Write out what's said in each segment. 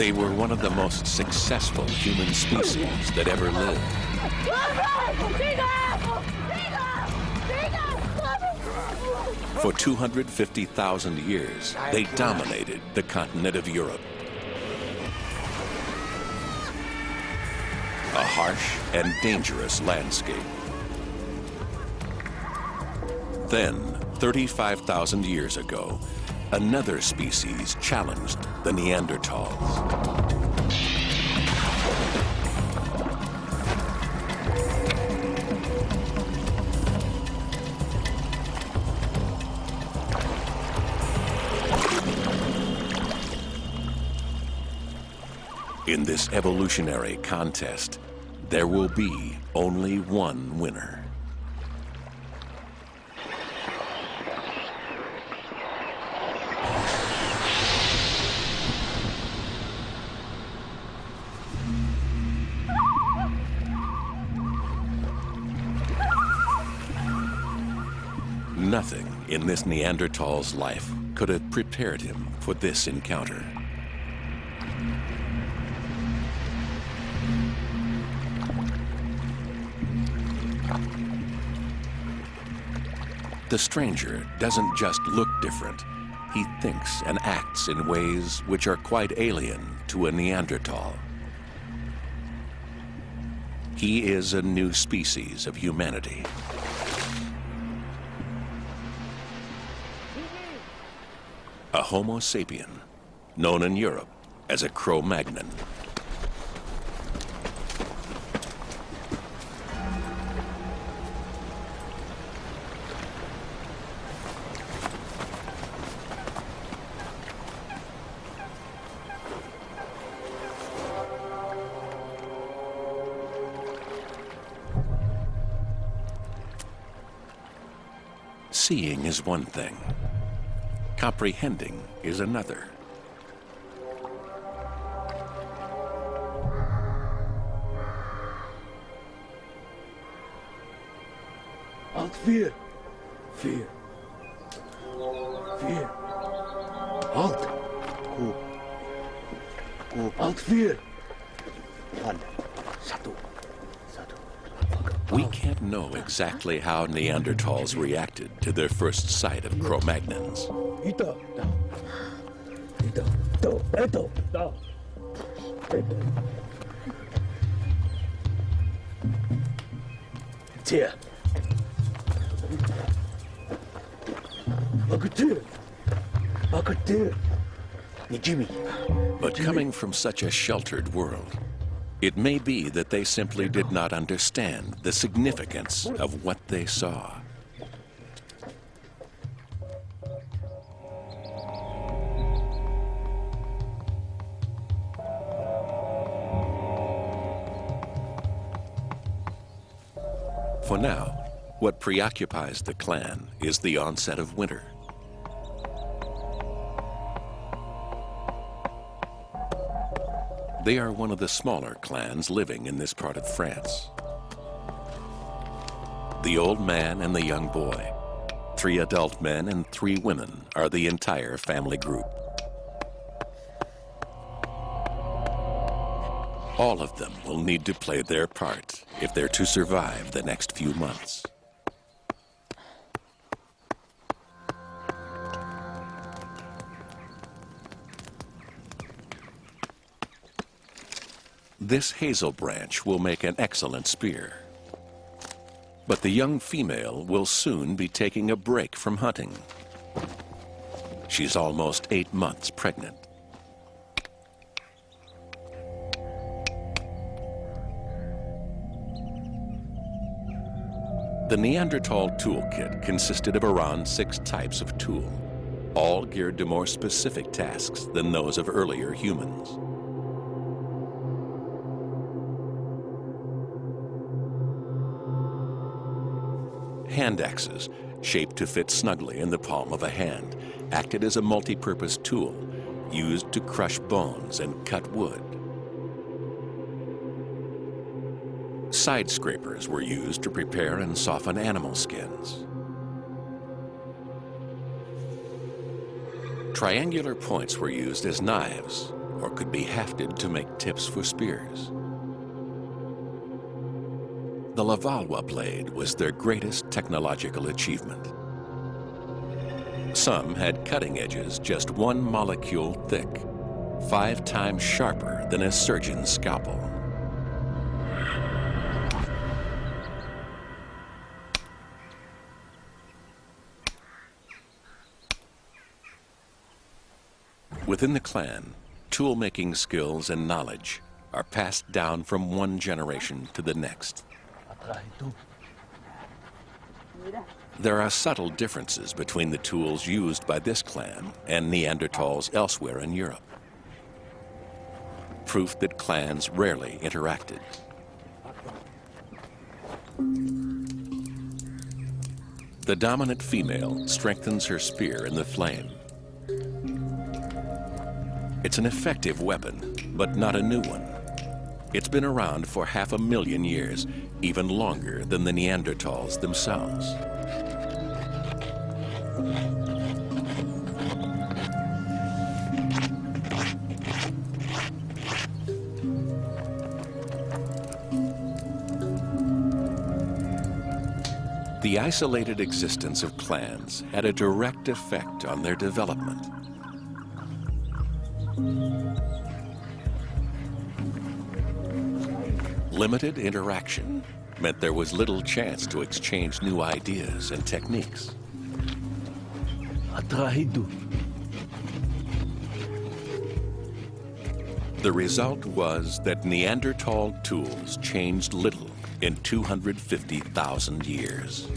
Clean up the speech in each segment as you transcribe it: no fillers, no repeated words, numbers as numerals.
They were one of the most successful human species that ever lived. For 250,000 years, they dominated the continent of Europe. A harsh and dangerous landscape. Then, 35,000 years ago, another species challenged the Neanderthals. In this evolutionary contest, there will be only one winner. Nothing in this Neanderthal's life could have prepared him for this encounter. The stranger doesn't just look different. He thinks and acts in ways which are quite alien to a Neanderthal. He is a new species of humanity. A Homo sapien, known in Europe as a Cro-Magnon. Seeing is one thing. Comprehending is another. Alt vier. Vier. Vier. Alt. Ku. Ku. Alt vier. One. Satu. Satu. We can't know exactly how Neanderthals reacted to their first sight of Cro-Magnons. Ito. Ito. Ito. Ito. Ito. Ito. Here. But coming from such a sheltered world, it may be that they simply did not understand the significance of what they saw. For now, what preoccupies the clan is the onset of winter. They are one of the smaller clans living in this part of France. The old man and the young boy, 3 adult men and 3 women are the entire family group. All of them will need to play their part if they're to survive the next few months. This hazel branch will make an excellent spear. But the young female will soon be taking a break from hunting. She's almost 8 months pregnant. The Neanderthal toolkit consisted of around 6 types of tool, all geared to more specific tasks than those of earlier humans. Hand axes, shaped to fit snugly in the palm of a hand, acted as a multi-purpose tool used to crush bones and cut wood. Side scrapers were used to prepare and soften animal skins. Triangular points were used as knives, or could be hafted to make tips for spears. The Lavalwa blade was their greatest technological achievement. Some had cutting edges just 1 molecule thick, 5 times sharper than a surgeon's scalpel. Within the clan, tool-making skills and knowledge are passed down from one generation to the next. There are subtle differences between the tools used by this clan and Neanderthals elsewhere in Europe. Proof that clans rarely interacted. The dominant female strengthens her spear in the flame. It's an effective weapon, but not a new one. It's been around for 500,000 years, even longer than the Neanderthals themselves. The isolated existence of clans had a direct effect on their development. Limited interaction meant there was little chance to exchange new ideas and techniques. The result was that Neanderthal tools changed little in 250,000 years.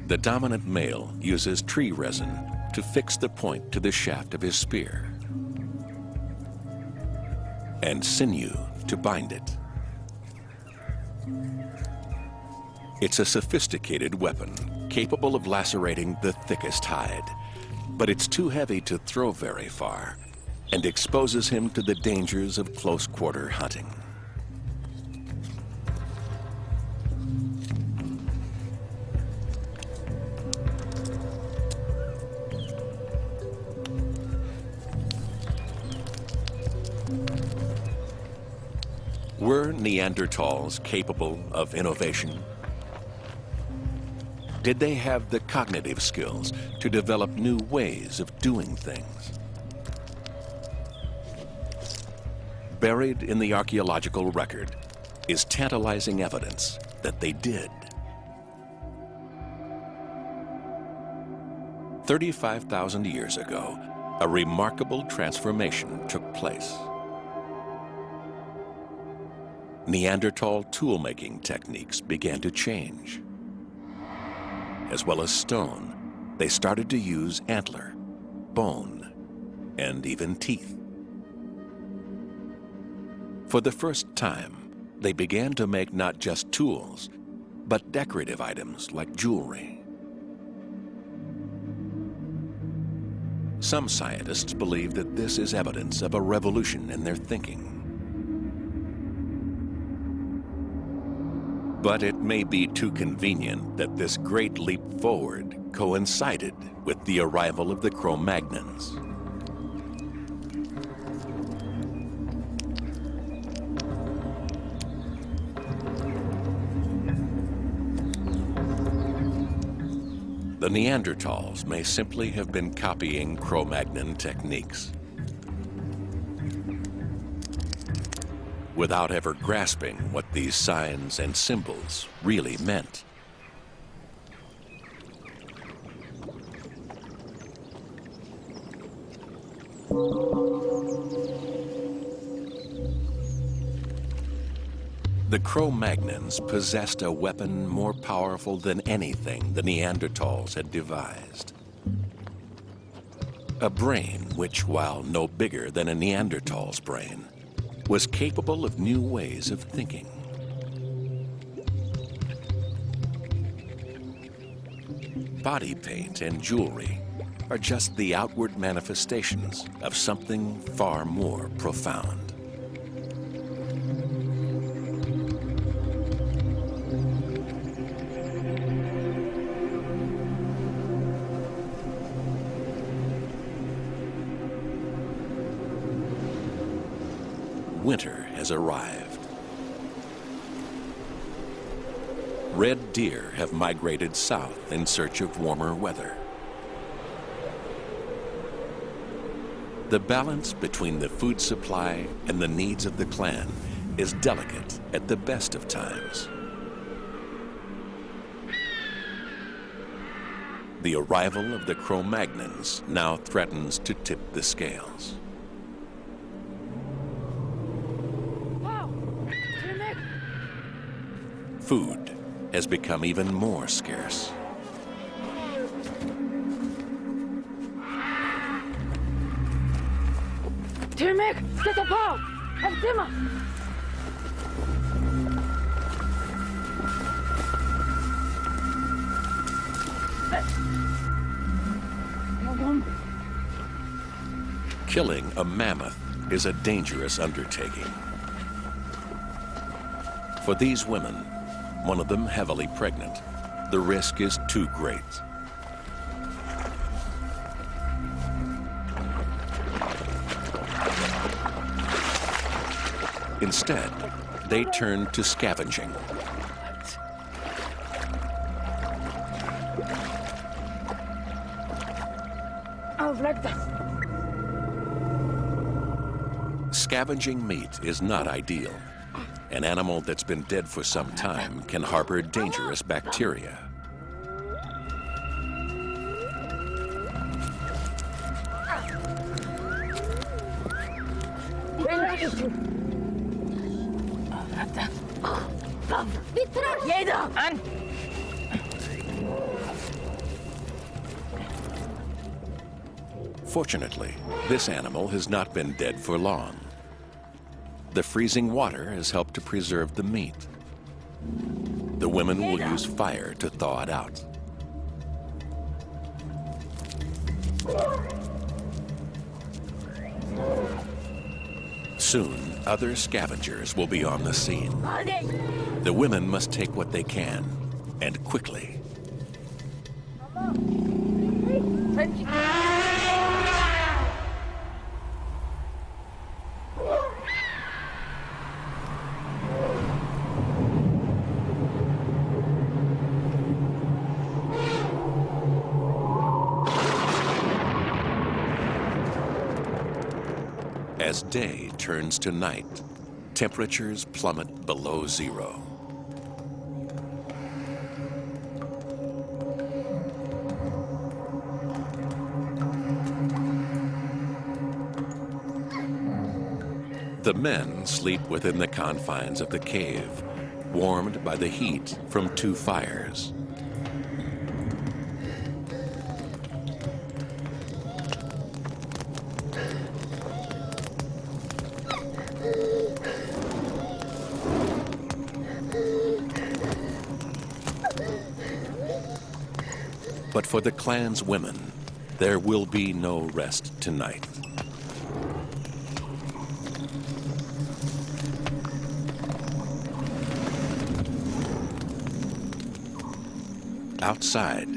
The dominant male uses tree resin to fix the point to the shaft of his spear, and sinew to bind it. It's a sophisticated weapon, capable of lacerating the thickest hide, but it's too heavy to throw very far and exposes him to the dangers of close-quarter hunting. Were Neanderthals capable of innovation? Did they have the cognitive skills to develop new ways of doing things? Buried in the archaeological record is tantalizing evidence that they did. 35,000 years ago, a remarkable transformation took place. Neanderthal tool-making techniques began to change. As well as stone, they started to use antler, bone, and even teeth. For the first time, they began to make not just tools, but decorative items like jewelry. Some scientists believe that this is evidence of a revolution in their thinking. But it may be too convenient that this great leap forward coincided with the arrival of the Cro-Magnons. The Neanderthals may simply have been copying Cro-Magnon techniques, without ever grasping what these signs and symbols really meant. The Cro-Magnons possessed a weapon more powerful than anything the Neanderthals had devised. A brain which, while no bigger than a Neanderthal's brain, was capable of new ways of thinking. Body paint and jewelry are just the outward manifestations of something far more profound. winter has arrived. Red deer have migrated south in search of warmer weather. The balance between the food supply and the needs of the clan is delicate at the best of times. The arrival of the Cro-Magnons now threatens to tip the scales. Food has become even more scarce. Killing a mammoth is a dangerous undertaking. For these women, one of them heavily pregnant, the risk is too great. Instead, they turn to scavenging. Scavenging meat is not ideal. An animal that's been dead for some time can harbor dangerous bacteria. Fortunately, this animal has not been dead for long. The freezing water has helped to preserve the meat. The women will use fire to thaw it out. Soon, other scavengers will be on the scene. The women must take what they can, and quickly. As day turns to night, temperatures plummet below zero. The men sleep within the confines of the cave, warmed by the heat from 2 fires. But for the clan's women, there will be no rest tonight. Outside,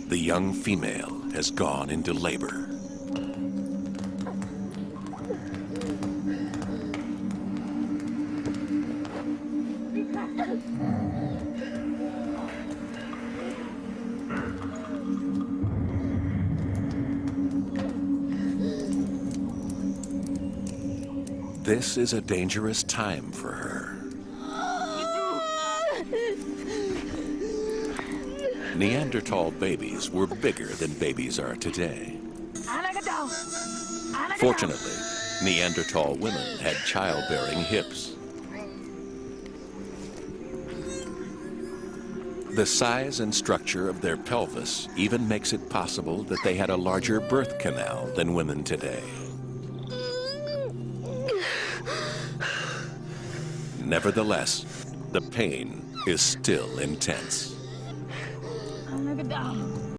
the young female has gone into labor. This is a dangerous time for her. Neanderthal babies were bigger than babies are today. Fortunately, Neanderthal women had childbearing hips. The size and structure of their pelvis even makes it possible that they had a larger birth canal than women today. Nevertheless, the pain is still intense.